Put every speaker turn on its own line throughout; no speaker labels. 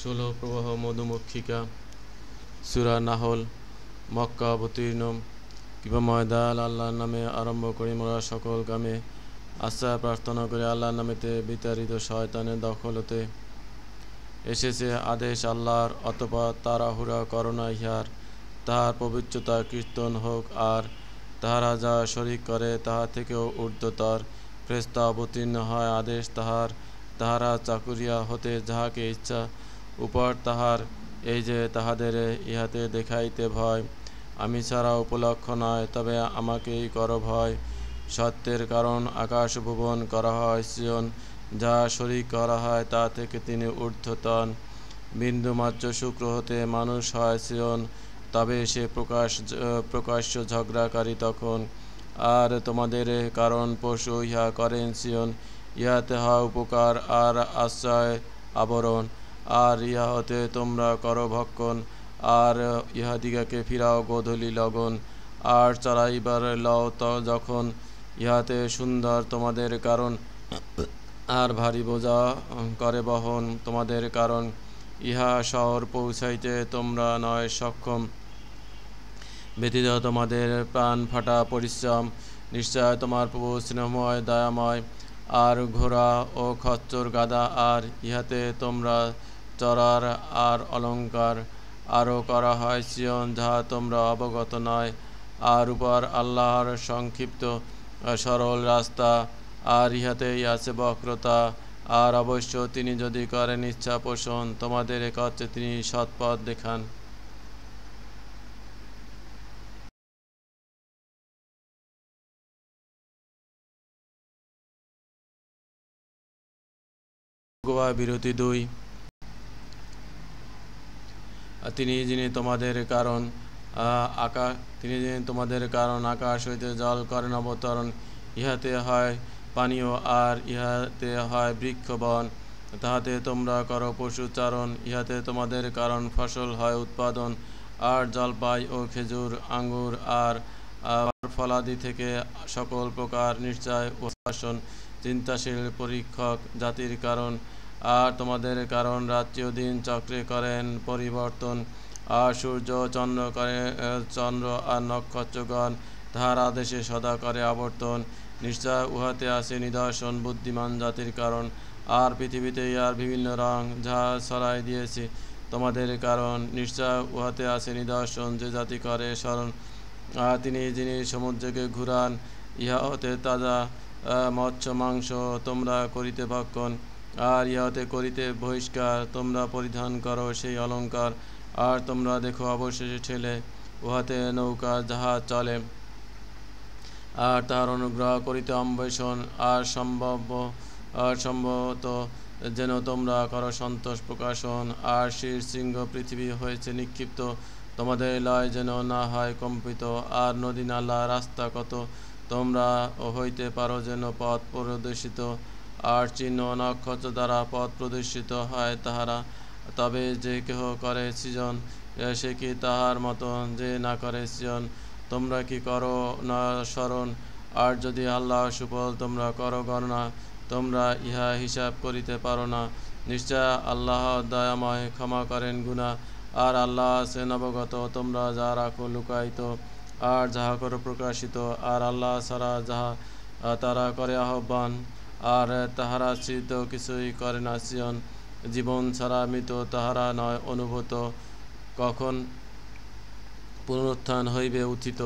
ষোলো প্রবাহ মধুমক্ষিকা সূরা নাহল মক্কা অবতীর্ণ। কিংবা ময়দাল আল্লাহর নামে আরম্ভ করি মোরা সকল কামে, আশ্রয় প্রার্থনা করে আল্লাহর নামেতে বিতাড়িত শয়তানের দখল হতে। এসেছে আদেশ আল্লাহর, অতঃপর তাড়াহুড়া করোনা ইহার। তাহার পবিত্রতা কীর্তন হোক আর, তাহারা যা শরিক করে তাহা থেকেও ঊর্ধ্বতর। ফেরেশতা অবতীর্ণ হয় আদেশ তাহার, তাহারা চাকুরিয়া হতে যাহাকে ইচ্ছা উপর তাহার। এই যে তাহাদের ইহাতে দেখাইতে ভয়, আমি ছাড়া উপলক্ষ নয়, তবে আমাকেই কর ভয়। সত্যের কারণ আকাশ ভুবন করা হয় সৃজন, যা শরিক করা হয় তা থেকে তিনি ঊর্ধ্বতন। বিন্দুমাত্র শুক্র হতে মানুষ হয় সৃজন, তবে সে প্রকাশ্য ঝগড়াকারী তখন। আর তোমাদের কারণ পশু ইহা করেন সৃজন, ইহাতে হয় উপকার আর আশ্রয় আবরণ। আর ইহা হতে তোমরা করো ভক্ষণ, আর ইহাদিগকে ফিরাও গোধূলি লগন। আর চড়াইবার লও যখন, ইহাতে সুন্দর তোমাদের কারণ, আর ভারী বোঝা করে বহন তোমাদের কারণ। ইহা শহর পৌঁছাইতে তোমরা নয় সক্ষম, ব্যতীত তোমাদের প্রাণ ফাটা পরিশ্রম। নিশ্চয় তোমার প্রভু স্নেহময় দয়াময়। আর ঘোড়া ও খচ্চর গাদা আর ইহাতে তোমরা চড়ার আর অলঙ্কার আরও করা হয় সৃজন, যাহা তোমরা অবগত নয়। আর উপর আল্লাহর সংক্ষিপ্ত সরল রাস্তা, আর ইহাতেই আছে বক্রতা। আর অবশ্য তিনি যদি করেন ইচ্ছা পোষণ, তোমাদের একত্রে তিনি সৎপথ দেখান। বিরতি 2। তিনি যিনি তোমাদের কারণ আকাশ হইতে জল করেন অবতরণ। ইহাতে হয় পানীয় আর ইহাতে হয় বৃক্ষবন, তাহাতে তোমরা করো পশুচারণ। ইহাতে তোমাদের কারণ ফসল হয় উৎপাদন, আর জলপাই ও খেজুর আঙ্গুর আর ফলাদি থেকে সকল প্রকার নিশ্চয় উপাসন চিন্তাশীল পরীক্ষক জাতির কারণ। আর তোমাদের কারণ রাত্রি ও দিন চক্রে করেন পরিবর্তন, আর সূর্য চন্দ্র আর নক্ষত্রগণ তাহার আদেশে সদা করে আবর্তন। নিশ্চয় উহাতে আছে নিদর্শন বুদ্ধিমান জাতির কারণ। আর পৃথিবীতে ইহার বিভিন্ন রং যাহা ছড়াই দিয়েছি তোমাদের কারণ। নিশ্চয় উহাতে আছে নিদর্শন যে জাতি করে স্মরণ। আর তিনি যিনি সমুদ্রকে ঘুরান, ইহা হতে তাজা মৎস্য মাংস তোমরা করিতে ভক্ষণ। আর ইহাতে করিতে বহিষ্কার, তোমরা পরিধান করো সেই অলঙ্কার। আর তোমরা দেখো অবশেষে ঠেলে উহাতে নৌকা জাহাজ চলে, আর তাহার অনুগ্রহ করিতে অন্বেষণ। আর সম্ভবত যেন তোমরা করো সন্তোষ প্রকাশন। আর শৃঙ্গ পৃথিবী হয়েছে নিক্ষিপ্ত, তোমাদের লয় যেন না হয় কম্পিত। আর নদী নালা রাস্তা কত, তোমরা হইতে পারো যেন পথ প্রদর্শিত। আর চিহ্ন নক্ষত্র দ্বারা পথ প্রদর্শিত হয় তাহারা। তবে যে কেহ করে সৃজন, সে কি তাহার মতন যে না করে সৃজন? তোমরা কি করো না স্মরণ? আর যদি আল্লাহ সুফল তোমরা করো গণনা, তোমরা ইহা হিসাব করিতে পারো না। নিশ্চয় আল্লাহ দয়াময়, ক্ষমা করেন গুনাহ। আর আল্লাহ আছেন অবগত তোমরা যা রাখো লুকায়িত, আর যাহা করো প্রকাশিত। আর আল্লাহ ছাড়া যাহা তারা করে আহ্বান, আর তাহারা সৃত কিছুই করে না সৃজন। জীবন ছাড়া মৃত তাহারা নয় অনুভূত, কখন পুনরুত্থান হইবে উত্থিত।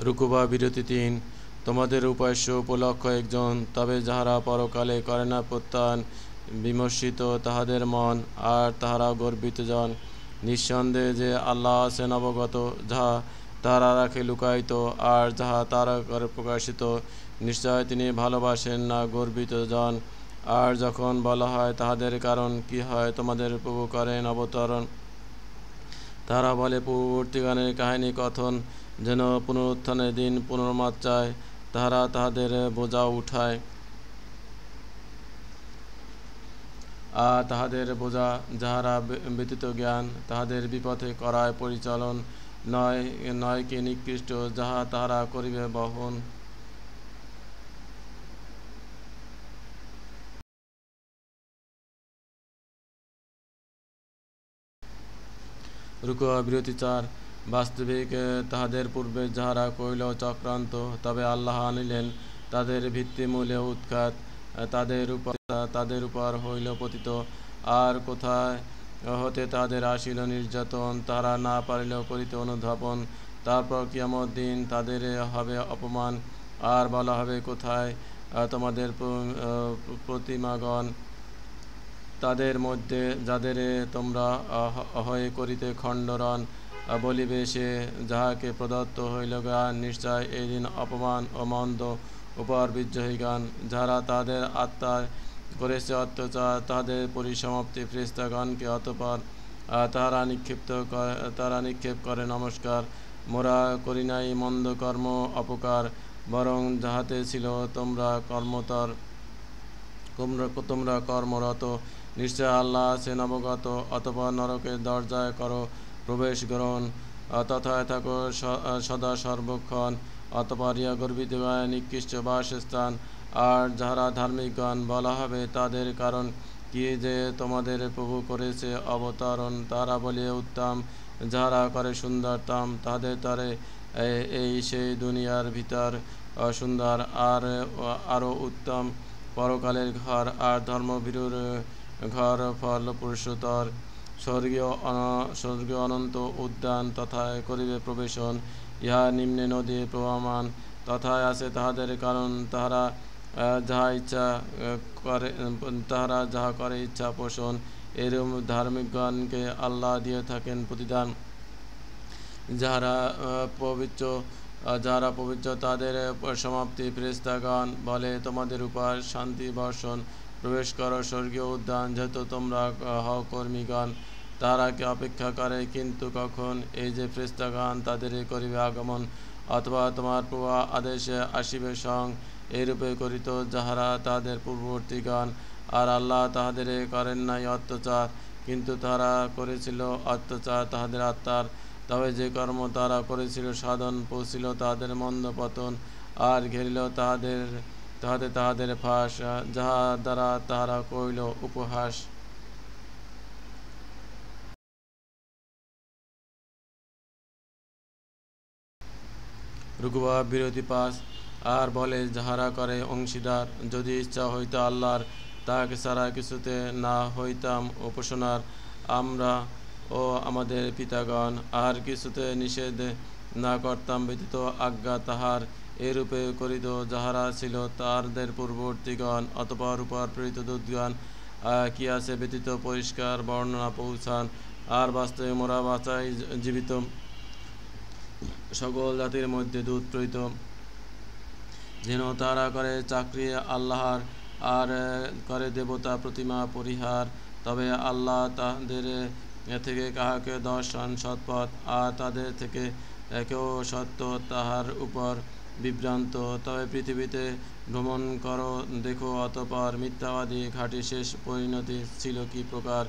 রুকুবা বিরতি 3। তোমাদের উপাস্য উপলক্ষ একজন, তবে যাহারা পরকালে করে না প্রত্যায়ন, বিমর্ষিত তাহাদের মন, আর তাহারা গর্বিত জন। নিঃসন্দেহে যে আল্লাহ আছেন অবগত যাহা তাহারা রাখে লুকায়িত, আর যাহা তাহারা করে প্রকাশিত। নিশ্চয় তিনি ভালোবাসেন না গর্বিত জন। আর যখন বলা হয় তাহাদের কারণ কি হয়, তোমাদের প্রভু করেন অবতরণ। তাহারা বলে পূর্ববর্তীগণের কাহিনী কথন, যেন পুনরুত্থানের দিন পুনর্মাত্রায় তাহারা তাহাদের বোঝা উঠায়। আর তাহাদের বোঝা যাহারা ব্যতীত জ্ঞান, তাহাদের বিপথে করায় পরিচালন। নয় নয় কি নিকৃষ্ট যাহা তাহারা করিবে বহন। রুকু বিরতি ৪। বাস্তবিক তাহাদের পূর্বে যাহারা কইল চক্রান্ত, তবে আল্লাহ আনিলেন তাদের ভিত্তিমূলে উৎখাত, তাদের উপর হইল পতিত। আর কোথায় হতে তাদের আসিল নির্যাতন, তারা না পারিল করিতে অনুধাবন। তারপর কিয়ামত দিন তাদের হবে অপমান, আর বলা হবে, কোথায় তোমাদের প্রতিমাগণ? তাদের মধ্যে যাদের তোমরা হয়ে করিতে খণ্ডরণ, বলিবে সে যাহাকে প্রদত্ত হইল জ্ঞান, নিশ্চয় এই দিন অপমান ও মন্দ উপর বিজয়ীগণ। যারা তাদের আত্মার করেছে অত্যাচার, তাদের পরিসমাপ্তি ফেরেশতাগণকে। অতঃপর তারা নিক্ষেপ করে নমস্কার, মোরা করি নাই মন্দ কর্ম অপকার, বরং যাহাতে ছিল তোমরা কর্মরত। নিশ্চয় আল্লাহ আছেন অবগত। অতঃপর নরকের দরজায় করো প্রবেশ গ্রহণ, তথায় থাকো সদা সর্বক্ষণ। অতঃপর ইহা গর্বিতগণ নিকৃষ্ট বাসস্থান। আর যাহারা ধার্মিকগণ, বলা হবে তাদের কারণ কি যে তোমাদের প্রভু করেছে অবতরণ। তারা বলিয়ে উত্তম, যাহারা করে সুন্দরতম, তাহাদের তরে এই সেই দুনিয়ার ভিতর সুন্দর আর আরও উত্তম পরকালের ঘর, আর ধর্মভীরুর ঘর ফলপ্রসূতর। স্বর্গীয় অনন্ত উদ্যান, তথায় করিবে প্রবেশন। ইহা নিম্নে নদী প্রবাহমান, তথায় আছে তাহাদের কারণ। তাহারা যাহা করে ইচ্ছা পোষণ। এরূপ ধার্মিকগণকে আল্লাহ দিয়ে থাকেন প্রতিদান। যাহারা পবিত্র তাদের সমাপ্তি ফেরেশতাগণ বলে, তোমাদের উপর শান্তি বর্ষণ, প্রবেশ করো স্বর্গীয় উদ্যান, যেহেতু তোমরা হও কর্মীগণ। তারা কে অপেক্ষা করে, কিন্তু কখন এই যে ফেরেশতাগণ তাদের করিবে আগমন, অথবা তোমার প্রভু আদেশে আসিবে স্বয়ং। এইরূপে করিত যাহারা তাহাদের পূর্ববর্তীগণ। আর আল্লাহ তাহাদের করেন নাই অত্যাচার, কিন্তু তাহারা করেছিল অত্যাচার তাহাদের আত্মার। তবে যে কর্ম তারা করেছিল সাধন পৌঁছিল তাহাদের মন্দ পতন, আর ঘেরিল তাহাদের ফাঁস, যাহা দ্বারা তাহারা কইল উপহাস। রুকু বিরতি ৫। আর বলে যাহারা করে অংশীদার, যদি ইচ্ছা হইত আল্লাহর, তাহাকে ছাড়া কিছুতে না হইতাম উপাসনার, আমরা ও আমাদের পিতাগণ, আর কিছুতে নিষেধ না করতাম ব্যতীত আজ্ঞা তাহার। এরূপে করিত যাহারা ছিল তাহাদের পূর্ববর্তীগণ। অতঃপর উপর প্রেরিত দূতগণ কি আছে ব্যতীত পরিষ্কার বর্ণনা পৌঁছান। আর বাস্তবে মোরা বাঁচাই জীবিত সকল জাতির মধ্যে দূত প্রেরিত, যেন তারা করে চাকরি আল্লাহর, আর করে দেবতা প্রতিমা পরিহার। তবে আল্লাহ তাদের থেকে কাহাকে দর্শন সৎপথ, আর তাদের থেকে কেউ সত্য তাহার উপর বিভ্রান্ত। তবে পৃথিবীতে ভ্রমণ করো, দেখো, অতঃপর মিথ্যাবাদী ঘাঁটি শেষ পরিণতি ছিল কি প্রকার,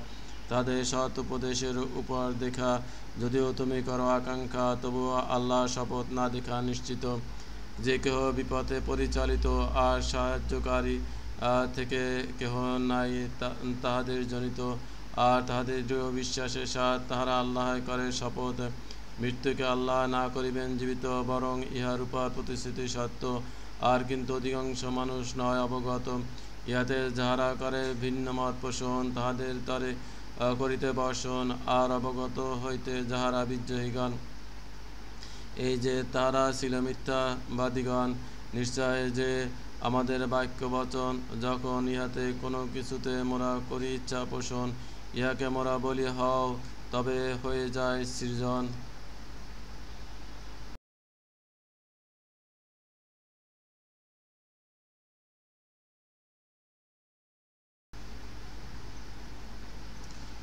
তাদের সৎ উপদেশের উপর দেখা। যদিও তুমি করো আকাঙ্ক্ষা, তবুও আল্লাহ শপথ না দেখা নিশ্চিত যে কেহ বিপথে পরিচালিত, আর সাহায্যকারী থেকে কেহ নাই তাহাদের জনিত। আর তাহাদের দৃঢ় বিশ্বাসের সাথে তাহারা আল্লাহ করে শপথ, মৃত্যুকে আল্লাহ না করিবেন জীবিত, বরং ইহার উপর প্রতিশ্রুতি সত্য। আর কিন্তু অধিকাংশ মানুষ নয় অবগত। ইহাতে যাহারা করে ভিন্ন মত পোষণ, তাহাদের তরে করিতে বর্ষণ। আর অবগত হইতে যাহারা বিজয়ীগণ, এই যে তারা ছিল মিথ্যাবাদীগণ। নিশ্চয় যে আমাদের বাক্য বচন, যখন ইহাতে কোনো কিছুতে মোরা করি ইচ্ছা পোষণ, ইহাকে মোরা বলি হও, তবে হয়ে যায় সৃজন।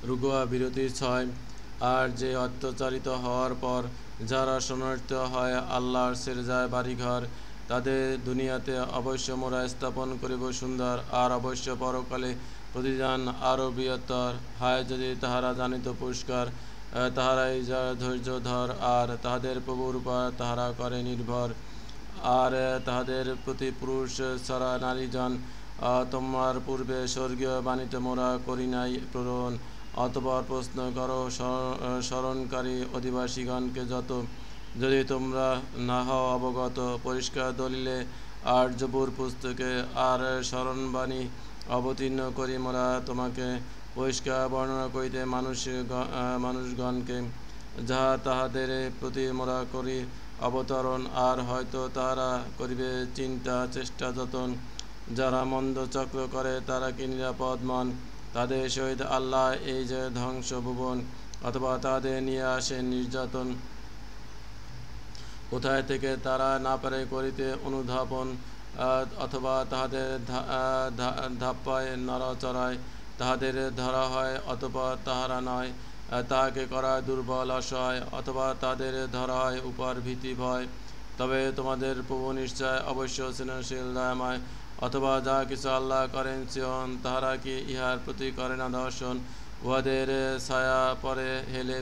রুকু বিরতি ৬। আর যে অত্যাচারিত হওয়ার পর যারা সমর্থ হয় আল্লাহর সেরজায় বাড়িঘর, তাদের দুনিয়াতে অবশ্য মোরা স্থাপন করিব সুন্দর, আর অবশ্য পরকালে প্রতিদান আরও বৃহত্তর। হায় যদি তাহারা জানিত পুরস্কার তাহারাই যারা ধৈর্য ধর, আর তাহাদের প্রভুর উপর তাহারা করে নির্ভর। আর তাহাদের প্রতি পুরুষ ছাড়া নারীজন তোমার পূর্বে স্বর্গীয় বাণীতে মোরা করি নাই প্রেরণ। অতঃপর প্রশ্ন করো স্মরণকারী অধিবাসীগণকে যত, যদি তোমরা না হও অবগত পরিষ্কার দলিলে আর জবুর পুস্তকে আর স্মরণবাণী অবতীর্ণ করি মোরা তোমাকে পরিষ্কার বর্ণনা করিতে মানুষগণকে, যাহা তাহাদের প্রতি মোরা করি অবতরণ। আর হয়তো তারা করিবে চিন্তা চেষ্টা যতন, যারা মন্দ চক্র করে তারা কি নিরাপদ মন, তাদের সহিত আল্লাহ এই যে ধ্বংস ভুবন, অথবা তাদের নিয়ে আসে নির্যাতন, কোথায় থেকে তারা না পারে করিতে অনুধাবন, অথবা তাহাদের ধাপ্পায় নড়াচড়ায় তাহাদের ধরা হয়, অথবা তাহারা নয় তাহাকে করা দুর্বল অসহায়, অথবা তাদের ধরা হয় উপর ভীতি ভয়। তবে তোমাদের প্রভু নিশ্চয় অবশ্য সৃজনশীল দয়াময়, অথবা যা কিছু আল্লাহ করেন সিয়ন, তাহারা কি ইহার প্রতি করে না দর্শন। উহাদের ছায়া পরে হেলে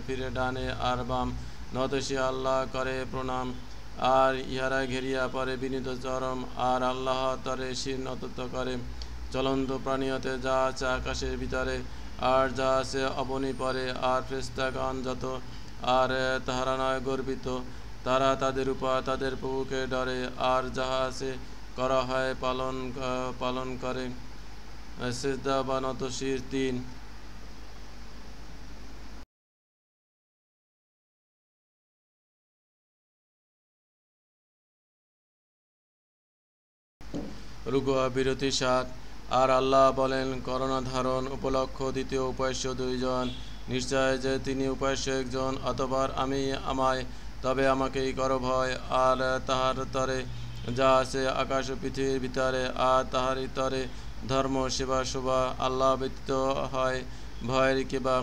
ফিরে ডানে আর বাম, নতশী আল্লাহ করে প্রণাম। আর ইহারা ঘেরিয়া পরে বিনীত চরম, আর আল্লাহ তরে শির নত করে। চলন্ত প্রাণী হতে যা আছে আকাশের ভিতরে, আর যা আছে অবনী পরে, আর ফেরেশতাগণ যত, আর তাহারা নয় গর্বিত, তারা তাদের উপর তাদের প্রভুকে ডরে, আর যাহা আছে করা হয় পালন করে। সিজদা বা নতশির 3। রুকু বিরতি 7। আর আল্লাহ বলেন, করোনা ধারণ উপলক্ষ দ্বিতীয় উপাস্য 2 জন, নিশ্চয় যে তিনি উপাস্য একজন, অতঃপর আমি আমায়, তবে আমাকেই করো ভয়। আর তাহার তরে যা আছে আকাশ ও পৃথিবীর ভিতরে, আর তাহারই তরে ধর্ম সেবা শোভা, আল্লাহ ব্যতীত হয় ভয়ের কিবা।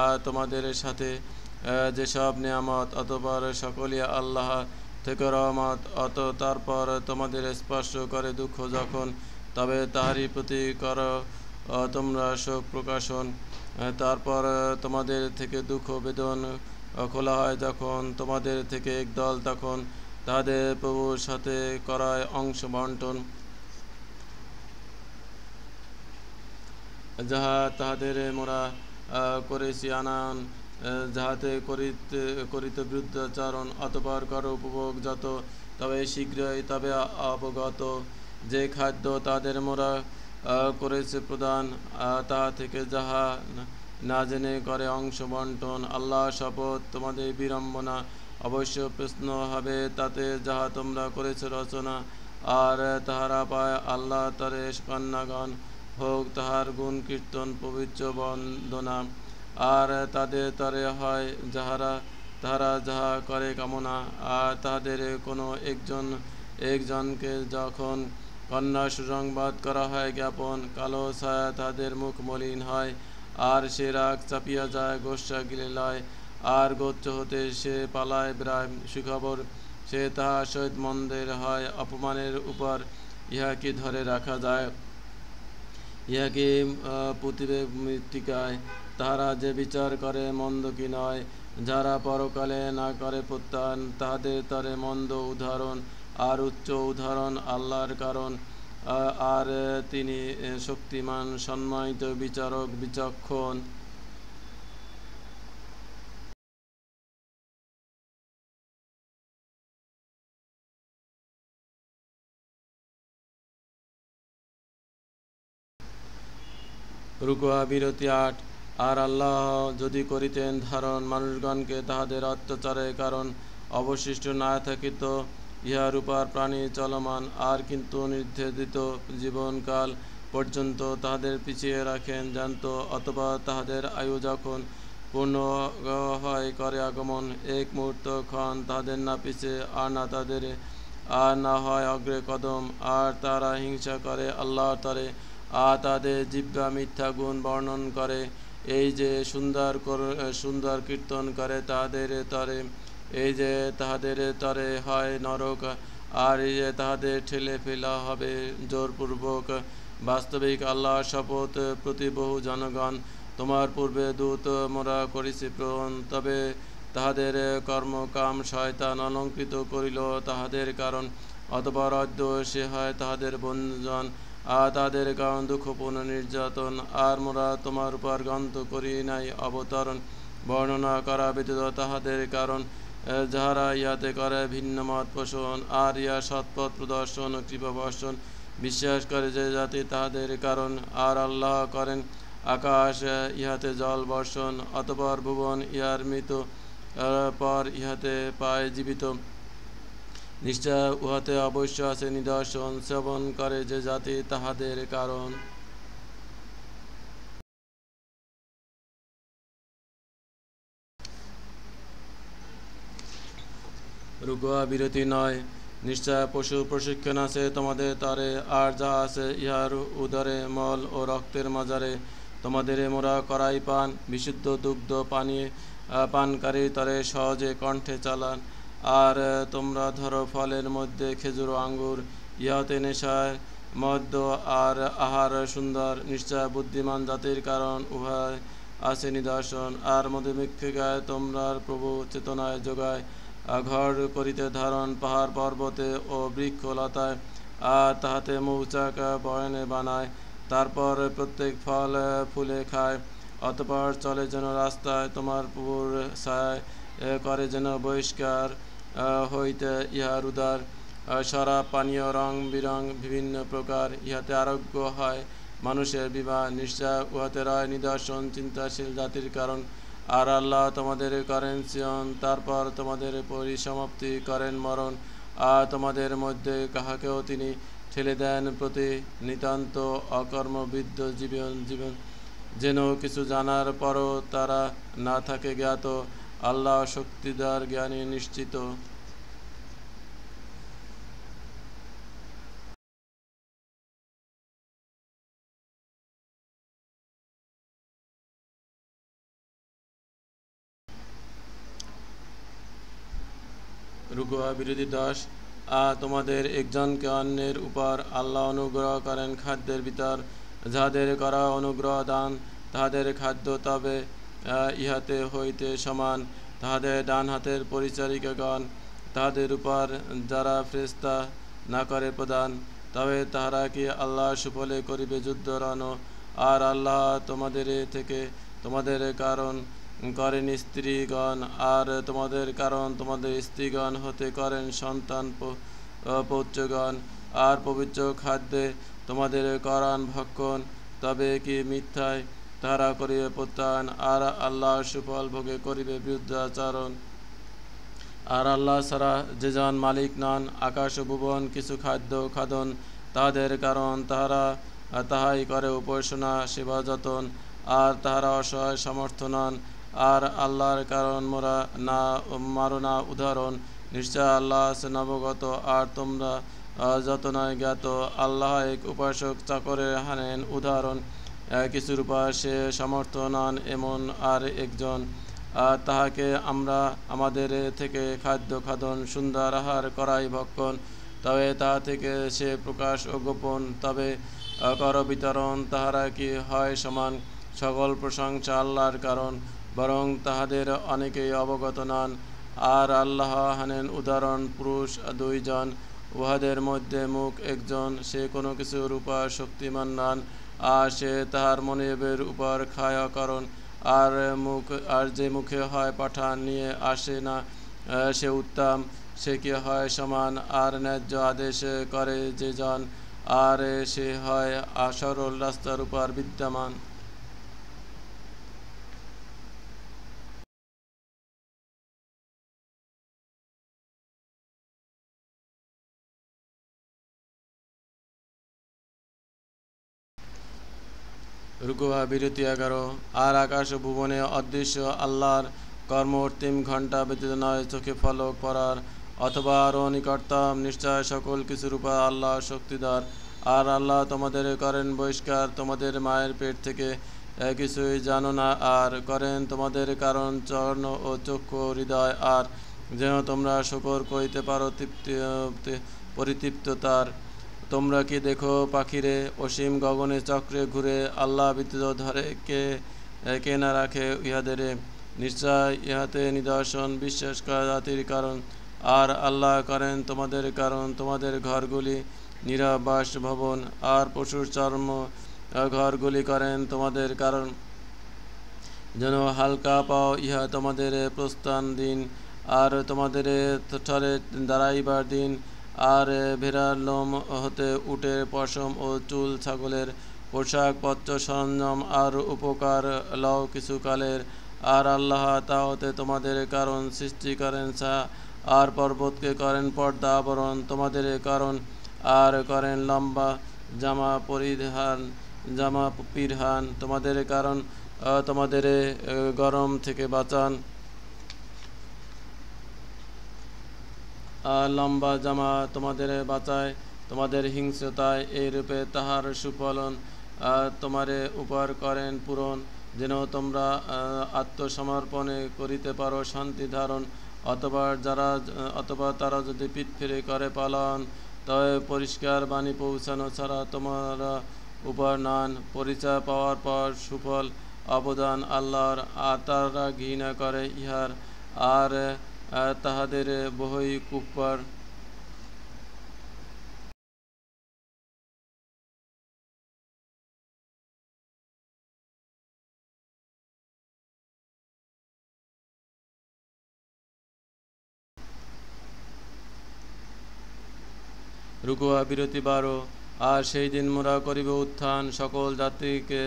আর তোমাদের সাথে যেসব নিয়ামত, অতঃপর সকলই আল্লাহ থেকে রহমত, তারপর তোমাদের স্পর্শ করে দুঃখ যখন, তবে তাহারই প্রতি করো তোমরা শোক প্রকাশন। তারপর তোমাদের থেকে দুঃখ বেদন খোলা হয় যখন, তোমাদের থেকে একদল তখন তাহাদের প্রভুর সাথে করায় অংশ বন্টন, যাহা তাহাদের মোরা করেছি আনান, যাহাতে করিতে বিরুদ্ধাচরণ, অতঃপর কর উপভোগ যত, তবে শীঘ্রই তবে অবগত যে খাদ্য তাদের মোরা করেছে প্রদান, তাহা থেকে যাহা না জেনে করে অংশ বন্টন। আল্লাহ শপথ, তোমাদের বিড়ম্বনা অবশ্য প্রশ্ন হবে তাতে যাহা তোমরা করেছ রচনা। আর তাহারা পায় আল্লাহ তরে কন্যাগণ, হোক তাহার গুণ কীর্তন পবিত্র বন্দনা। আর তাদের তরে হয় তাহারা যাহা করে কামনা। আর তাহাদের কোনো একজনকে যখন কন্যা সুসংবাদ করা হয় জ্ঞাপন, কালো ছায়া তাহাদের মুখ মলিন হয়, আর সে রাগ চাপিয়া যায় গোস্বা গিলে লয়, আর গোত্র হতে সে পালায় বেড়ায় সুখবর, সে তাহা সহিত মন্দের হয় অপমানের উপর। ইহা কি ধরে রাখা যায়, ইহা কি পুঁতিবে মৃত্তিকায়? তাহারা যে বিচার করে মন্দ কি নয়, যারা পরকালে না করে প্রত্যান, তাহাদের তরে মন্দ উদাহরণ আর উচ্চ উদাহরণ আল্লাহর কারণ। আর তিনি শক্তিমান সম্মানিত বিচারক বিচক্ষণ। রুকুয়া বিরতি 8। আর আল্লাহ যদি করিতেন ধারণ মানুষগণকে তাহাদের অত্যাচারের কারণ অবশিষ্ট না থাকিত, ইহার উপর প্রাণী চলমান, আর কিন্তু নির্ধারিত জীবনকাল পর্যন্ত তাহাদের পিছিয়ে রাখেন জানত, অথবা তাহাদের আয়ু যখন পূর্ণ হয় করে আগমন, এক মুহূর্ত ক্ষণ তাহাদের না পিছে আর না তাদের, আর না হয় অগ্রে কদম। আর তারা হিংসা করে আল্লাহ তরে, আর তাদের জিহ্বা মিথ্যা গুণ বর্ণন করে। এই যে সুন্দর কীর্তন করে তাহাদের তরে, এই যে তাহাদের তরে হয় নরক, আর এই যে তাহাদের ঠেলে ফেলা হবে জোরপূর্বক। বাস্তবিক আল্লাহ শপথ, প্রতি বহু জনগণ তোমার পূর্বে দূত মোরা করেছি প্রেরণ, তবে তাহাদের কর্মকাম শয়তান অলঙ্কৃত করিল তাহাদের কারণ, অতঃপর অদ্য সে হয় তাহাদের বন্ধন, আর তাদের কারণ দুঃখপূর্ণ নির্যাতন। আর মোরা তোমার উপর গ্রন্থ করি নাই অবতরণ, বর্ণনা করা ব্যতীত তাহাদের কারণ, যাহারা ইহাতে করে ভিন্ন মত পোষণ আর ইহা সৎপথ প্রদর্শন ও কৃপা বর্ষণ, বিশ্বাস করে যে জাতি তাহাদের কারণ। আর আল্লাহ করেন আকাশ ইহাতে জল বর্ষণ, অতঃপর ভুবন ইহার মৃত, পর ইহাতে পায় জীবিত। নিশ্চয় উহাতে অবশ্য আছে নিদর্শন, শ্রবণ করে যে জাতি তাহাদের কারণ। রুকুয়া বিরতি নয়। নিশ্চয় পশু প্রশিক্ষণ আছে তোমাদের তরে, আর যা আছে ইহার উদরে মল ও রক্তের মাজারে তোমাদের মোরা করাই পান, বিশুদ্ধ দুগ্ধ পানকারী তরে সহজে কণ্ঠে চালান। আর তোমরা ধরো ফলের মধ্যে খেজুর ও আঙ্গুর, ইহাতে নেশায় মদ্য আর আহার সুন্দর। নিশ্চয় বুদ্ধিমান জাতির কারণ উভয় আছে নিদর্শন। আর মধুমিক্ষিকায় তোমরা প্রভু চেতনায় যোগায়, ঘর করিতে ধারণ পাহাড় পর্বতে ও বৃক্ষলতায়, আর তাহাতে মৌচাক বয়নে বানায়, তারপর প্রত্যেক ফল ফুলে খায়। অতঃপর চলে যেন রাস্তায় তোমার প্রভুর ছায়, করে যেন বহিষ্কার হইতে ইহার উদার। শরাব পানীয় রং বিরং বিভিন্ন প্রকার, ইহাতে আরোগ্য হয় মানুষের বিবাহ। নিশ্চয় উহাতে রয় নিদর্শন চিন্তাশীল জাতির কারণ। আর আল্লাহ তোমাদের করেন সিয়ন, তারপর তোমাদের পরিসমাপ্তি করেন মরণ। আর তোমাদের মধ্যে কাহাকেও তিনি ঠেলে দেন প্রতি নিতান্ত অকর্মবৃদ্ধ জীবন, যেন কিছু জানার পরও তারা না থাকে জ্ঞাত। আল্লাহ শক্তিদার জ্ঞানী নিশ্চিত। রুকুয়া বিরোধী 10। তোমাদের একজনকে অন্যের উপর আল্লাহ অনুগ্রহ করেন খাদ্যের ভিতর, যাহাদের করা অনুগ্রহ দান তাহাদের খাদ্য তবে ইহাতে হইতে সমান। তাহাদের ডান হাতের পরিচারিকাগণ তাহাদের উপর যারা ফেরেশতা না করে প্রদান, তবে তাহারা কি আল্লাহ সুফলে করিবে যুদ্ধ রণ। আর আল্লাহ তোমাদের থেকে তোমাদের কারণ করেন স্ত্রীগণ, আর তোমাদের কারণ তোমাদের স্ত্রীগণ হতে করেন সন্তান পৌত্রগণ। আর পবিত্র খাদ্যে তোমাদের করান ভক্ষণ, তবে কি মিথ্যায় তাহারা করিবে প্রত্যায়ন, আর আল্লাহ সুফল ভোগে করিবে বিরুদ্ধাচরণ। আর আল্লাহ ছাড়া যে জন মালিক নন আকাশ ও ভুবন কিছু খাদ্য খাদন, তাহাদের কারণ তাহারা তাহাই করে উপাসনা সেবা যতন, আর তাহারা অসহায় সামর্থ্য নন। আর আল্লাহর কারণ মোরা না মারো না উদাহরণ। নিশ্চয় আল্লাহ আছে নবগত, আর তোমরা যত নয় জ্ঞাত। আল্লাহ এক উপাসক চাকরের হানেন উদাহরণ, কিছুর উপর সে সমর্থ নন এমন আর একজন। আর তাহাকে আমরা আমাদের থেকে খাদ্য খাদন সুন্দর আহার করাই ভক্ষণ, তবে তাহা থেকে সে প্রকাশ ও গোপন। তবে কর বিতরণ তাহারা কি হয় সমান? সকল প্রশংসা আল্লাহর কারণ, বরং তাহাদের অনেকেই অবগত নন। আর আল্লাহ হানেন উদাহরণ পুরুষ 2 জন, উহাদের মধ্যে মুখ একজন, সে কোনো কিছুর উপর শক্তিমান নন, আর সে তাহার মনিবের উপর খায় অকারণ। আর যে মুখে হয় পাঠান নিয়ে আসে না, সে উত্তম, সে কি হয় সমান। আর ন্যায্য আদেশ করে যে জন, আর সে হয় সরল রাস্তার উপর বিদ্যমান। রুকুয়া বিরতি 11। আর আকাশ ও ভুবনে অদৃশ্য আল্লাহর কর্ম অন্তিম ঘণ্টা ব্যতীত নয় চোখে ফলক পড়ার, অথবা আরও নিকটতম। নিশ্চয় সকল কিছুর উপর আল্লাহ শক্তিধর। আর আল্লাহ তোমাদের করেন বহিষ্কার তোমাদের মায়ের পেট থেকে, কিছুই জানো না, আর করেন তোমাদের কারণ চর্ণ ও চক্ষু ও হৃদয়, আর যেন তোমরা শকর করিতে পারো পরিতৃপ্ততার। তোমরা কি দেখো পাখিরে অসীম গগনে চক্রে ঘুরে, আল্লাহ ব্যতীত ধরে কে? কে না রাখে ইহাদের, নিশ্চয় ইহাতে নিদর্শন বিশ্বাস করা জাতির কারণ। আর আল্লাহ করেন তোমাদের কারণ তোমাদের ঘরগুলি নিরাবাস ভবন, আর পশুর চর্ম ঘরগুলি করেন তোমাদের কারণ যেন হালকা পাও ইহা তোমাদের প্রস্থান দিন আর তোমাদের ঠরে দাঁড়াইবার দিন। আর ভেড়ার লোম হতে উটের পশম ও চুল, ছাগলের পোশাক পত্র সরঞ্জাম আর উপকার লও কিছুকালের। আর আল্লাহ তা হতে তোমাদের কারণ সৃষ্টি করেন আর পর্বতকে করেন পর্দা আবরণ তোমাদের কারণ, আর করেন লম্বা জামা পিরহান তোমাদের কারণ, তোমাদের গরম থেকে বাঁচান। আর লম্বা জামা তোমাদের বাঁচায় তোমাদের হিংস্রতায়, এই রূপে তাহার সুফলন তোমারে উপর করেন পূরণ, যেন তোমরা আত্মসমর্পণে করিতে পারো শান্তি ধারণ। অথবা তারা যদি পিঠ ফিরে করে পালন, তবে পরিষ্কার বাণী পৌঁছানো ছাড়া তোমরা উপর নান। পরিচয় পাওয়ার পর সুফল অবদান আল্লাহর, আর তারা ঘৃণা করে ইহার, আর তাহাদের বহই কুফর। রুকুয়া বিরতি 12। আর সেই দিন মোরা করিব উত্থান সকল জাতিকে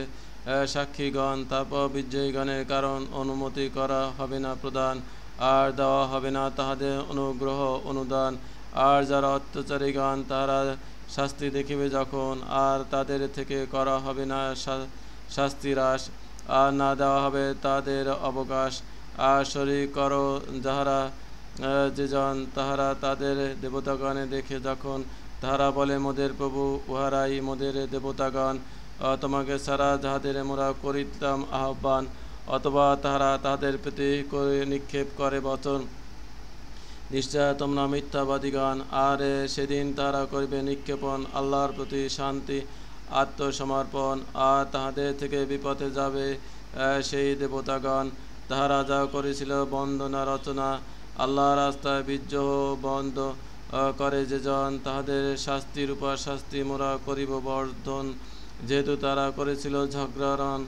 সাক্ষীগণ, তারপর বিজয়ীগণের কারণ অনুমতি করা হবে না প্রদান, আর দেওয়া হবে না তাহাদের অনুগ্রহ অনুদান। আর যারা অত্যাচারীগণ তারা শাস্তি দেখিবে যখন, আর তাদের থেকে করা হবে না শাস্তি হ্রাস, আর না দেওয়া হবে তাদের অবকাশ। আর শরীক করো যাহারা যেজন তাহারা তাদের দেবতাগণে দেখে যখন, তাহারা বলে মোদের প্রভু উহারাই মোদের দেবতাগণ, তোমাকে ছাড়া যাহাদের মোরা করিতাম আহ্বান। অথবা তাহারা তাহাদের প্রতি নিক্ষেপ করে বচন, নিশ্চয় তোমরা মিথ্যাবাদীগণ। আর সেদিন তাহারা করিবে নিক্ষেপণ আল্লাহর প্রতি শান্তি আত্মসমর্পণ, আর তাহাদের থেকে বিপথে যাবে সেই দেবতাগণ তাহারা যা করেছিল বন্দনা রচনা। আল্লাহ রাস্তায় বিদ্রোহ বন্ধ করে যেজন, তাহাদের শাস্তির উপর শাস্তি মোরা করিব বর্ধন, যেহেতু তারা করেছিল ঝগড়ারণ।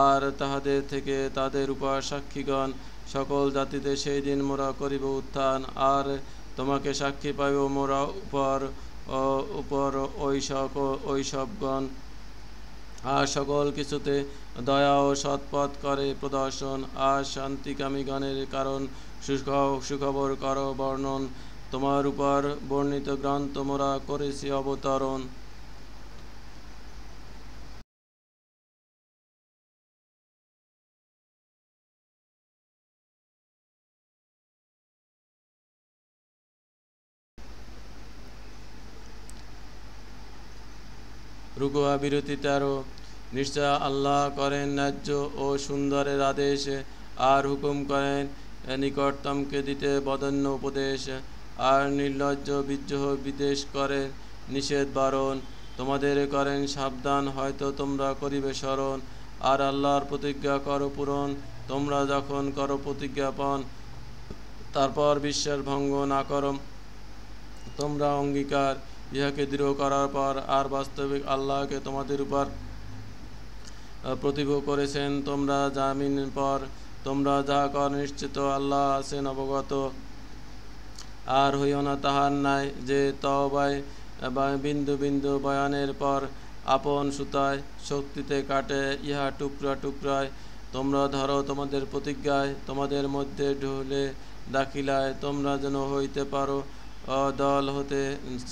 আর তাহাদের থেকে তাদের উপর সাক্ষীগণ সকল জাতিতে সেই দিন মোরা করিব উত্থান, আর তোমাকে সাক্ষী পাইব মোরা উপর ওই সবগণ। আর সকল কিছুতে দয়া ও সৎপথ করে প্রদর্শন, আর শান্তিকামীগণের কারণ সুখবর কর বর্ণন। তোমার উপর বর্ণিত গ্রন্থ মোরা করেছি অবতরণ। রুকুয়া বিরতি 13। নিশ্চয় আল্লাহ করেন ন্যায্য ও সুন্দরের আদেশ, আর হুকুম করেন নিকটতমকে দিতে বদন্য উপদেশ, আর নির্লজ্জ বিদ্রোহ বিদেশ করেন নিষেধ বারণ। তোমাদের করেন সাবধান, হয়তো তোমরা করিবে স্মরণ। আর আল্লাহর প্রতিজ্ঞা করো পূরণ, তোমরা যখন করো প্রতিজ্ঞাপন, তারপর বিশ্বাস ভঙ্গ না করো তোমরা অঙ্গীকার ইহাকে দৃঢ় করার পর। আর বাস্তবিক আল্লাহকে তোমাদের উপর প্রতিভূ করেছেন তোমরা জামিন পর। তোমরা যাহা কর নিশ্চিত আল্লাহ আছেন অবগত। আর হইও না তাহার নাই যে তওবায় বিন্দু বিন্দু বয়ানের পর আপন সুতায় শক্তিতে কাটে ইহা টুকরা টুকরায়। তোমরা ধরো তোমাদের প্রতিজ্ঞায়, তোমাদের মধ্যে ঢুলে দাখিলায়, তোমরা যেন হইতে পারো দল হতে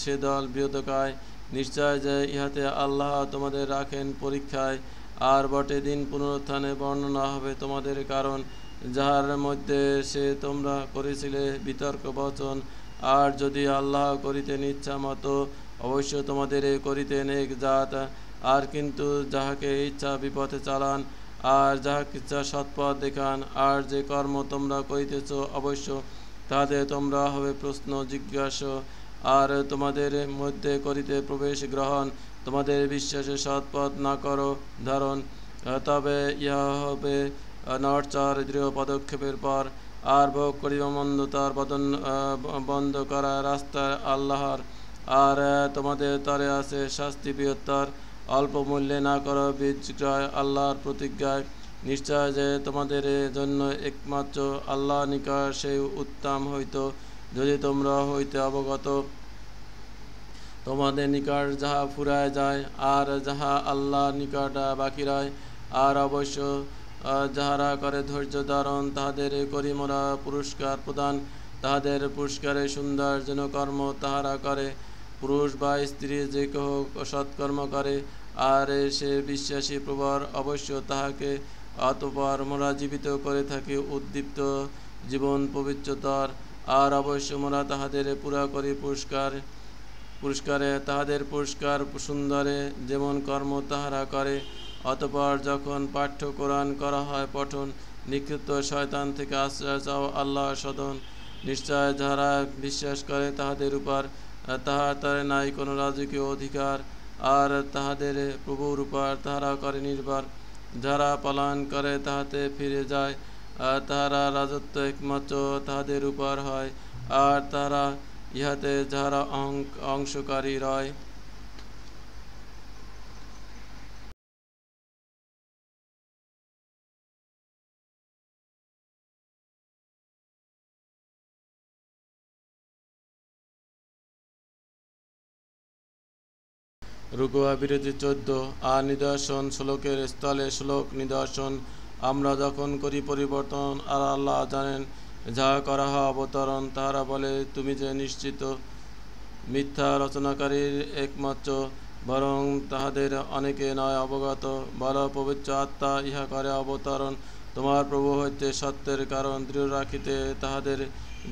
সে দল বিরোধকায়। নিশ্চয় যে ইহাতে আল্লাহ তোমাদের রাখেন পরীক্ষায়। আর বটে দিন পুনরুত্থানে বর্ণনা হবে তোমাদের কারণ, যাহার মধ্যে সে তোমরা করেছিলে বিতর্ক বচন। আর যদি আল্লাহ করিতেন ইচ্ছা মতো অবশ্য তোমাদের করিতেন এক জাত। আর কিন্তু যাহাকে ইচ্ছা বিপথে চালান, আর যাহাকে ইচ্ছা সৎপথ দেখান। আর যে কর্ম তোমরা করিতেছ অবশ্য তাহাতে তোমরা হবে প্রশ্ন জিজ্ঞাসা। আর তোমাদের মধ্যে করিতে প্রবেশ গ্রহণ, তোমাদের বিশ্বাসে সৎপথ না করো ধারণ। তবে ইহা হবে নড়চড় দৃঢ় পদক্ষেপের পর আর ভোগ করিব মন্দতার বন্ধ করা রাস্তা আল্লাহর আর তোমাদের তরে আছে শাস্তি বৃহত্তর অল্প মূল্যে না করো বিক্রয় আল্লাহর প্রতিজ্ঞায় নিশ্চয় যে তোমাদের জন্য একমাত্র আল্লাহ নিকট সেই উত্তম হইত যদি তোমরা হইতে অবগত তোমাদের নিকট যাহা ফুরায় যায় আর যাহা আল্লাহ নিকট বাকি রয় আর অবশ্য যাহারা করে ধৈর্য ধারণ তাহাদের করি মোরা পুরস্কার প্রদান তাহাদের পুরস্কারে সুন্দর যেন কর্ম তাহারা করে পুরুষ বা স্ত্রী যে কেহ সৎকর্ম করে আর সে বিশ্বাসী প্রবর অবশ্য তাহাকে অতঃপর মোরা জীবিত করে থাকি উদ্দীপ্ত জীবন পবিত্রতর আর অবশ্য মোরা তাহাদের পুরা করি পুরস্কারে তাহাদের পুরস্কার সুন্দরে যেমন কর্ম তাহারা করে অতঃপর যখন পাঠ্য কোরআন করা হয় পঠন নিক্ষিপ্ত শয়তান থেকে আশ্রয় চাও আল্লাহ সদন নিশ্চয় যাহারা বিশ্বাস করে তাহাদের উপর তাহার নাই কোনো রাজকীয় অধিকার আর তাহাদের প্রভুর উপর তাহারা করে নির্ভর যারা পালন করে তাহাতে ফিরে যায় তাহারা রাজত্ব একমাত্র তাহাদের উপর হয় আর তারা ইহাতে যাহারা অংশকারী রয় রুকুয়া বিরতি 14 আর নিদর্শন শ্লোকের স্থলে শ্লোক নিদর্শন আমরা যখন করি পরিবর্তন আর আল্লাহ জানেন যাহা করা হয় অবতরণ তাহারা বলে তুমি যে নিশ্চিত মিথ্যা রচনাকারীর একমাত্র বরং তাহাদের অনেকে নয় অবগত বল পবিত্র আত্মা ইহা করে অবতরণ তোমার প্রভু হইতে সত্যের কারণ দৃঢ় রাখিতে তাহাদের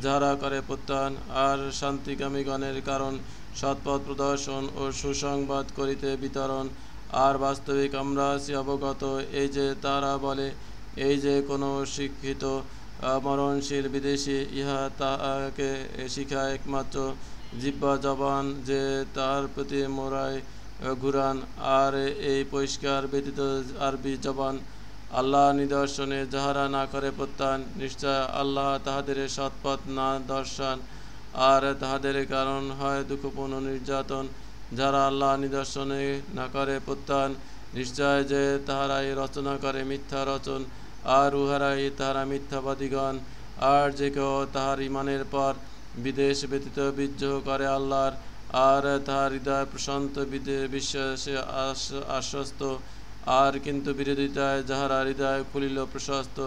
যারা করে প্রত্যান আর শান্তিকামীগণের কারণ সৎপথ প্রদর্শন ও সুসংবাদ করিতে বিতরণ আর বাস্তবিক আমরা আছি অবগত এই যে তারা বলে এই যে কোনো শিক্ষিত মরণশীল বিদেশী ইহা তাহাকে শিখায় একমাত্র জিহ্বা জবান যে তার প্রতি মোরায় ঘুরান আর এই পরিষ্কার ব্যতীত আরবি জবান আল্লাহ নিদর্শনে যাহারা না করে প্রত্যান নিশ্চয় আল্লাহ তাহাদের সৎপথ না দর্শন আর তাহাদের কারণ হয় দুঃখপূর্ণ নির্যাতন যারা আল্লাহ নিদর্শনে না করে প্রত্যান নিশ্চয় যে তাহারাই রচনা করে মিথ্যা রচন আর উহারাই তাহারা মিথ্যাবাদীগণ আর যে কেউ তাহার ইমানের পর বিদেশ ব্যতীত বিদ্রোহ করে আল্লাহর আর তাহার হৃদয় প্রশান্ত বিশ্বাসে আশ্বস্ত আর কিন্তু বিরোধিতায় যাহারা হৃদয় খুলিল প্রশস্ত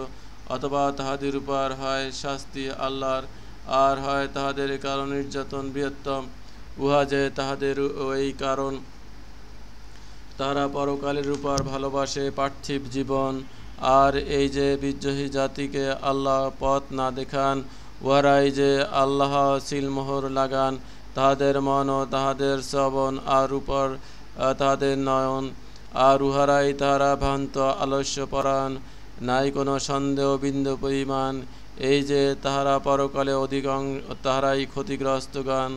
অথবা তাহাদের উপর হয় শাস্তি আল্লাহর আর হয় তাহাদের কারণ নির্যাতন বৃহত্তম উহা যে তাহাদের এই কারণ তারা পরকালের উপর ভালোবাসে পার্থিব জীবন আর এই যে বিদ্রোহী জাতিকে আল্লাহ পথ না দেখান উহারাই যে আল্লাহ সিলমোহর লাগান তাহাদের মন ও তাহাদের শ্রবণ আর উপর তাহাদের নয়ন আর উহারাই তাহারা ভ্রান্ত আলস্যপরায়ণ নাই কোনো সন্দেহ বিন্দু পরিমাণ এই যে তাহারা পরকালে তাহারাই ক্ষতিগ্রস্তগান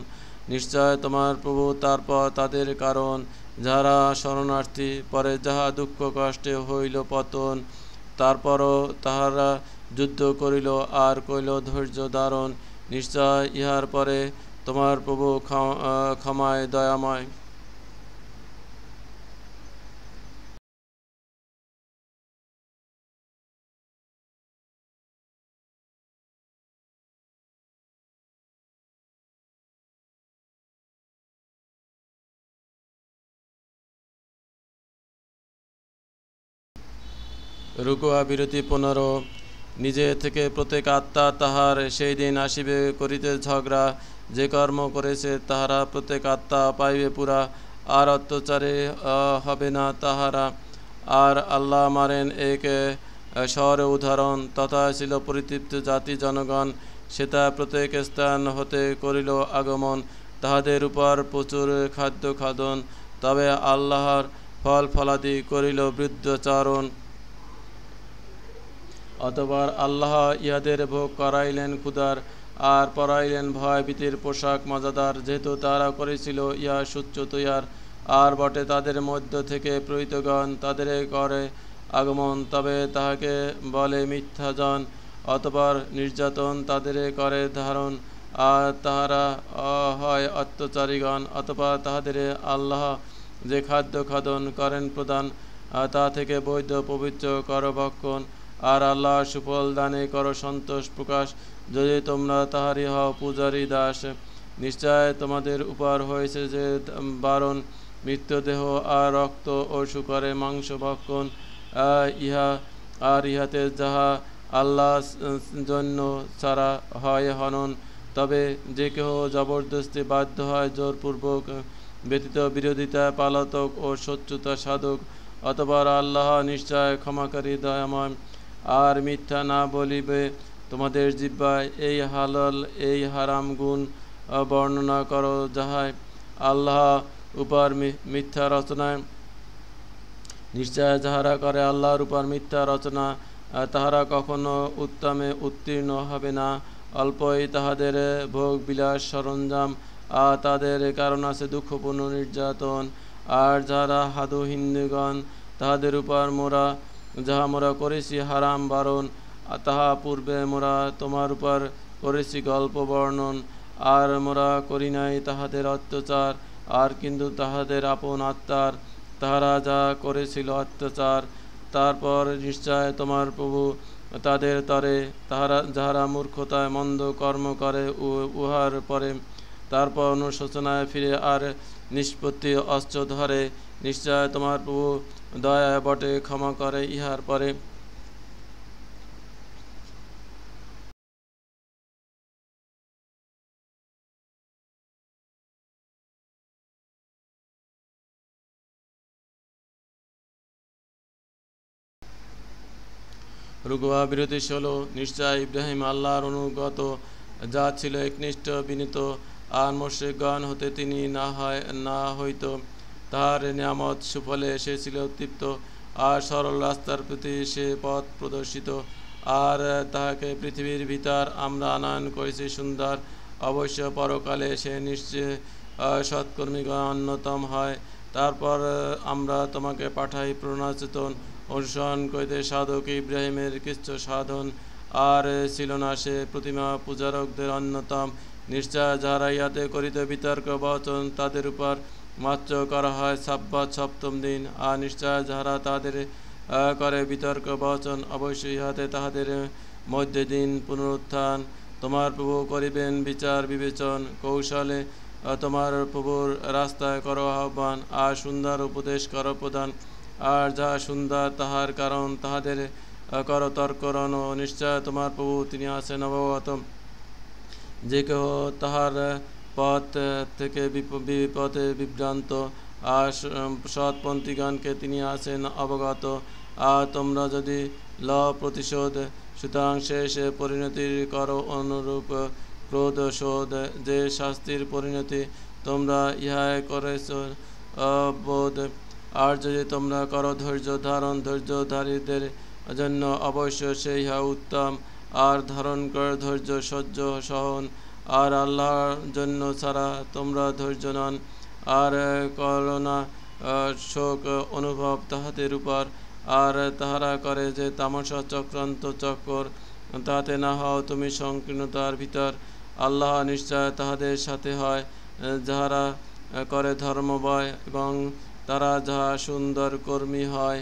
নিশ্চয় তোমার প্রভু তারপর তাদের কারণ যারা শরণার্থী পরে যাহা দুঃখ কষ্টে হইল পতন তারপরও তাহারা যুদ্ধ করিল আর কইল ধৈর্য ধারণ নিশ্চয় ইহার পরে তোমার প্রভু ক্ষমায় দয়াময় রুকুয়া বিরতি 15 নিজে থেকে প্রত্যেক আত্মা তাহার সেই দিন আসিবে করিতে ঝগড়া যে কর্ম করেছে তাহারা প্রত্যেক আত্মা পাইবে পুরা আর অত্যাচারে হবে না তাহারা আর আল্লাহ মারেন এক শহরে উদাহরণ তথা ছিল পরিতৃপ্ত জাতি জনগণ সেটা প্রত্যেক স্থান হতে করিল আগমন তাহাদের উপর প্রচুর খাদ্য খাদন তবে আল্লাহর ফল ফলাদি করিল বৃদ্ধচারণ অতঃপর আল্লাহ ইহাদের ভোগ করাইলেন ক্ষুধার আর পরাইলেন ভয় ভীতির পোশাক মজাদার যেহেতু তারা করেছিল ইহা সুচ্চ তৈয়ার আর বটে তাদের মধ্য থেকে প্রহিতগণ তাদের করে আগমন, তবে তাহাকে বলে মিথ্যাজন। অতঃপর নির্যাতন তাদের করে ধারণ, আর তাহারা হয় অত্যাচারীগণ। অতঃপর তাহাদের আল্লাহ যে খাদ্য খাদন করেন প্রদান, তা থেকে বৈধ পবিত্র কর ভক্ষণ, আর আল্লাহ সুফল দানে কর সন্তোষ প্রকাশ, যদি তোমরা তাহারই হও পূজারী দাস। নিশ্চয় তোমাদের উপর হয়েছে যে বারণ, মৃত্যুদেহ আর রক্ত ও শুকরে মাংস ভক্ষণ, ইহাতে যাহা আল্লাহ জন্য ছাড়া হয় হনন। তবে যে কেহ জবরদস্তি বাধ্য হয় জোরপূর্বক ব্যতীত বিরোধিতা পালতক ও শত্রুতা সাধক, অতঃপর আল্লাহ নিশ্চয় ক্ষমাকারী দয়াময়। আর মিথ্যা না বলিবে। তোমাদের জিহ্বায় এই হালাল এই হারাম গুণ বর্ণনা করো, যাহাই আল্লাহ উপর মিথ্যা রচনায়। নিশ্চয় যাহারা করে আল্লাহর উপর মিথ্যা রচনা, তাহারা কখনো উত্তমে উত্তীর্ণ হবে না। অল্পই তাহাদের ভোগ বিলাস সরঞ্জাম, আর তাদের কারণ আছে দুঃখপূর্ণ নির্যাতন। আর যাহারা হাদু হিন্দুগণ, তাহাদের উপর যাহা মোরা করেছি হারাম বারণ, তাহা পূর্বে মোরা তোমার উপর করেছি গল্প বর্ণন। আর মোরা করি নাই তাহাদের অত্যাচার, আর কিন্তু তাহাদের আপন আত্মার তাহারা যা করেছিল অত্যাচার। তারপর নিশ্চয় তোমার প্রভু তাদের তরে, যাহারা মূর্খতায় মন্দ কর্ম করে উহার পরে তারপর অনুশোচনায় ফিরে আর নিষ্পত্তি অস্ত্র ধরে। নিশ্চয় তোমার প্রভু দয়া বটে, ক্ষমা করে ইহার পরে। রুকুয়া বিরতি 16। নিশ্চয় ইব্রাহিম আল্লাহর অনুগত, যা ছিল একনিষ্ঠ বিনীত, আর মুশরিকগণ হতে তিনি না হইত। তাহার নিয়ামত সুফলে সে ছিল তৃপ্ত, আর সরল রাস্তার প্রতি সে পথ প্রদর্শিত। আর তাহাকে পৃথিবীর ভিতর আমরা আনয়ন করেছি সুন্দর। অবশ্য পরকালে সে নিশ্চয় সৎকর্মীগণ অন্যতম হয়। তারপর আমরা তোমাকে পাঠাই প্রণাচেতন অনুসরণ করিতে সাধক ইব্রাহিমের কিছু সাধন, আর ছিল না সে প্রতিমা পূজারকদের অন্যতম। নিশ্চয় যাহারা ইহাতে করিতে বিতর্ক বচন, তাদের উপর মাত্র করা হয় সাব্বাত সপ্তম দিন। আর নিশ্চয় যাহারা তাদের করে বিতর্ক বচন, অবশ্যই ইহাতে তাহাদের মধ্যে দিন পুনরুত্থান। তোমার প্রভু করিবেন বিচার বিবেচন কৌশলে। তোমার প্রভুর রাস্তায় করো আহ্বান, আর সুন্দর উপদেশ করো প্রদান। আর যাহা সুন্দর তাহার কারণ তাহাদের কর তর্করণ। নিশ্চয় তোমার প্রভু তিনি আছেন অবগত। যে কেহ তাহার পথ থেকে বিপথে বিভ্রান্ত, আর সৎপন্থীগণকে তিনি আছেন অবগত। আর তোমরা যদি প্রতিশোধ, সুতরাং শেষ পরিণতির করো অনুরূপ ক্রোধ শোধ, যে শাস্তির পরিণতি তোমরা ইহায় করেছ বোধ। আর যদি তোমরা করো ধৈর্য ধারণ, ধৈর্যধারীদের জন্য অবশ্য সেই ইহা উত্তম। আর ধারণ কর ধৈর্য সহ্য সহন, আর আল্লাহর জন্য ছাড়া তোমরা ধৈর্য নন। আর করোনা শোক অনুভব তাহাদের উপর, আর তাহারা করে যে তামাশা চক্রান্ত চক্কর, তাহাতে না হও তুমি সংকীর্ণতার ভিতর। আল্লাহ নিশ্চয় তাহাদের সাথে হয় যাহারা করে ধর্মভয়, এবং তারা যাহা সুন্দর কর্মী হয়।